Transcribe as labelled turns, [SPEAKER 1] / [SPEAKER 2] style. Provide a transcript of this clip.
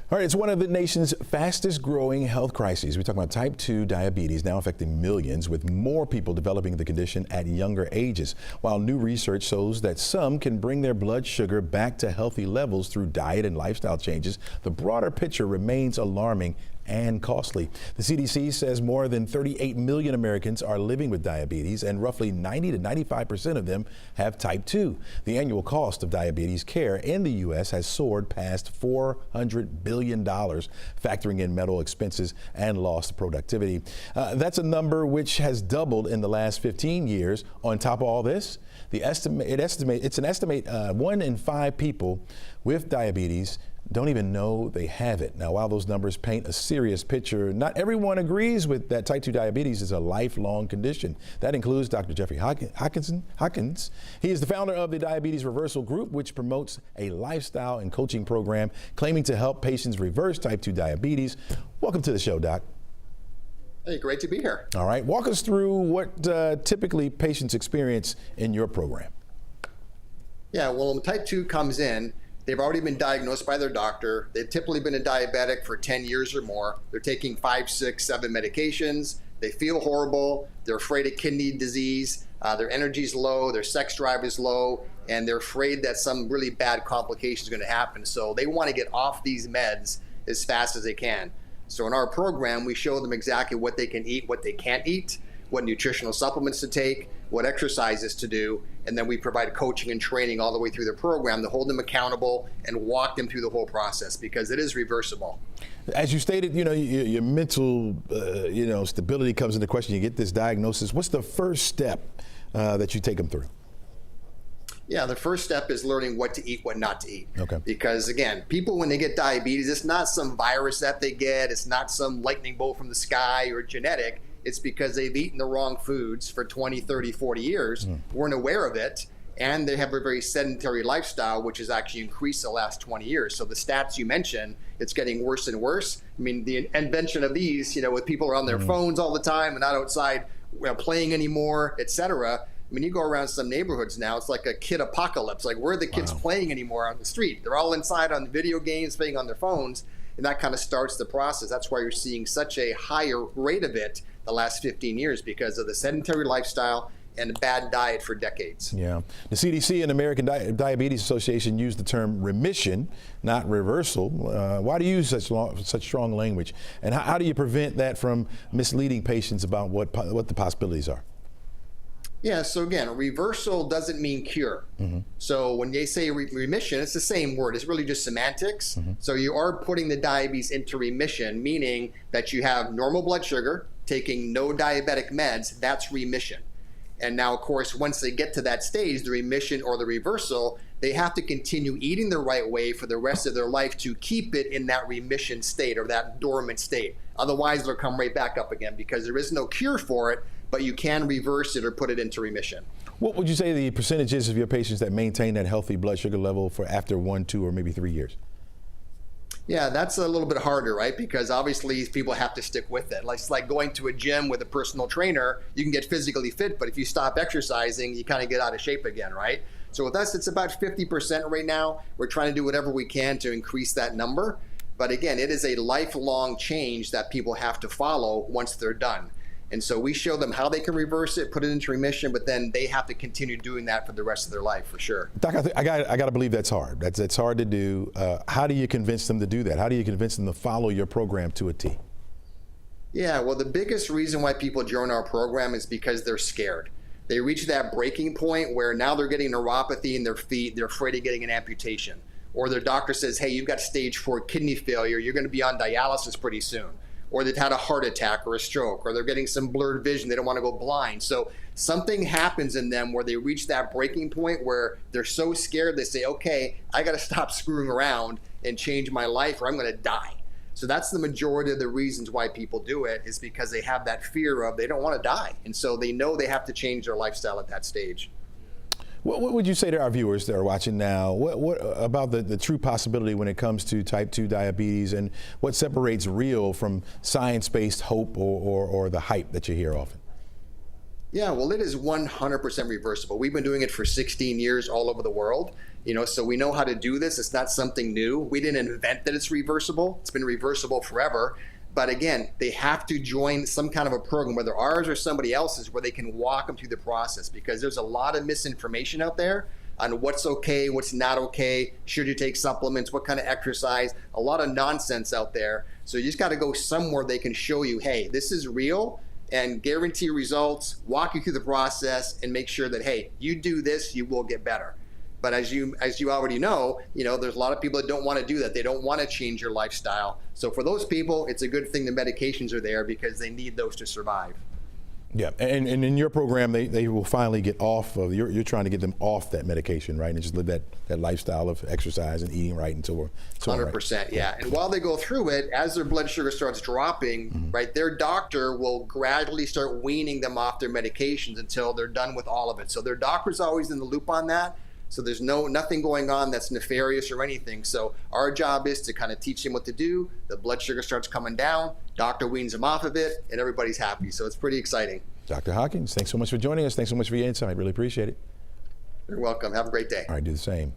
[SPEAKER 1] All right, it's one of the nation's fastest growing health crises. We're talking about type 2 diabetes, now affecting millions, with more people developing the condition at younger ages. While new research shows that some can bring their blood sugar back to healthy levels through diet and lifestyle changes, the broader picture remains alarming and costly. The CDC says more than 38 million Americans are living with diabetes, and roughly 90 to 95% of them have type 2. The annual cost of diabetes care in the U.S. has soared past $400 billion, factoring in medical expenses and lost productivity. That's a number which has doubled in the last 15 years. On top of all this, it's an estimate 1 in 5 people with diabetes don't even know they have it. Now, while those numbers paint a serious picture, not everyone agrees with that type 2 diabetes is a lifelong condition. That includes Dr. Jeffrey Hockings. He is the founder of the Diabetes Reversal Group, which promotes a lifestyle and coaching program claiming to help patients reverse type 2 diabetes. Welcome to the show, Doc.
[SPEAKER 2] Hey, great to be here.
[SPEAKER 1] All right, walk us through what typically patients experience in your program.
[SPEAKER 2] Yeah, well, when type 2 comes in, they've already been diagnosed by their doctor. They've typically been a diabetic for 10 years or more. They're taking 5, 6, 7 medications. They feel horrible. They're afraid of kidney disease. Their energy's low. Their sex drive is low. And they're afraid that some really bad complication is going to happen. So they want to get off these meds as fast as they can. So in our program, we show them exactly what they can eat, what they can't eat, what nutritional supplements to take, what exercises to do, and then we provide coaching and training all the way through the program to hold them accountable and walk them through the whole process, because it is reversible.
[SPEAKER 1] As you stated, your mental, stability comes into question. You get this diagnosis. What's the first step that you take them through?
[SPEAKER 2] Yeah, the first step is learning what to eat, what not to eat.
[SPEAKER 1] Okay.
[SPEAKER 2] Because again, people, when they get diabetes, it's not some virus that they get. It's not some lightning bolt from the sky or genetic. It's because they've eaten the wrong foods for 20, 30, 40 years, weren't aware of it, and they have a very sedentary lifestyle, which has actually increased the last 20 years. So the stats you mentioned, it's getting worse and worse. I mean, the invention of these, with people are on their phones all the time and not outside playing anymore, et cetera. I mean, you go around some neighborhoods now, it's like a kid apocalypse. Like, where are the kids playing anymore on the street? They're all inside on video games, playing on their phones, and that kind of starts the process. That's why you're seeing such a higher rate of it the last 15 years, because of the sedentary lifestyle and a bad diet for decades.
[SPEAKER 1] Yeah. The CDC and American Diabetes Association use the term remission, not reversal. Why do you use such strong language? And how do you prevent that from misleading patients about what the possibilities are?
[SPEAKER 2] Yeah, so again, reversal doesn't mean cure. So when they say remission, it's the same word. It's really just semantics. So you are putting the diabetes into remission, meaning that you have normal blood sugar, taking no diabetic meds. That's remission. And now, of course, once they get to that stage, the remission or the reversal, they have to continue eating the right way for the rest of their life to keep it in that remission state or that dormant state. Otherwise, they'll come right back up again, because there is no cure for it, but you can reverse it or put it into remission.
[SPEAKER 1] What would you say the percentages of your patients that maintain that healthy blood sugar level for after 1, 2, or maybe 3 years?
[SPEAKER 2] Yeah, that's a little bit harder, right? Because obviously people have to stick with it. It's like going to a gym with a personal trainer. You can get physically fit, but if you stop exercising, you kind of get out of shape again, right? So with us, it's about 50% right now. We're trying to do whatever we can to increase that number. But again, it is a lifelong change that people have to follow once they're done. And so we show them how they can reverse it, put it into remission, but then they have to continue doing that for the rest of their life, for sure.
[SPEAKER 1] Doc, I got to believe that's hard. That's hard to do. How do you convince them to do that? How do you convince them to follow your program to a T?
[SPEAKER 2] Yeah, well, the biggest reason why people join our program is because they're scared. They reach that breaking point where now they're getting neuropathy in their feet. They're afraid of getting an amputation. Or their doctor says, hey, you've got stage 4 kidney failure. You're going to be on dialysis pretty soon. Or they've had a heart attack or a stroke, or they're getting some blurred vision. They don't want to go blind. So something happens in them where they reach that breaking point where they're so scared they say, okay, I got to stop screwing around and change my life or I'm going to die. So that's the majority of the reasons why people do it, is because they have that fear of they don't want to die. And so they know they have to change their lifestyle at that stage.
[SPEAKER 1] What would you say to our viewers that are watching now? What about the true possibility when it comes to type 2 diabetes, and what separates real from science-based hope or the hype that you hear often?
[SPEAKER 2] Yeah, well, it is 100% reversible. We've been doing it for 16 years all over the world, so we know how to do this. It's not something new. We didn't invent that it's reversible. It's been reversible forever. But again, they have to join some kind of a program, whether ours or somebody else's, where they can walk them through the process, because there's a lot of misinformation out there on what's okay, what's not okay, should you take supplements, what kind of exercise, a lot of nonsense out there. So you just got to go somewhere they can show you, hey, this is real, and guarantee results, walk you through the process, and make sure that, hey, you do this, you will get better. But as you already know, there's a lot of people that don't want to do that. They don't want to change your lifestyle. So for those people, it's a good thing the medications are there, because they need those to survive.
[SPEAKER 1] Yeah, and in your program, they will finally get off of, you're trying to get them off that medication, right? And just live that lifestyle of exercise and eating right until
[SPEAKER 2] 100%, right. Yeah. And while they go through it, as their blood sugar starts dropping, right, their doctor will gradually start weaning them off their medications until they're done with all of it. So their doctor's always in the loop on that. So there's nothing going on that's nefarious or anything. So our job is to kind of teach them what to do. The blood sugar starts coming down, doctor weans them off of it, and everybody's happy. So it's pretty exciting.
[SPEAKER 1] Dr. Hockings, thanks so much for joining us. Thanks so much for your insight. Really appreciate it.
[SPEAKER 2] You're welcome. Have a great day.
[SPEAKER 1] All right, do the same.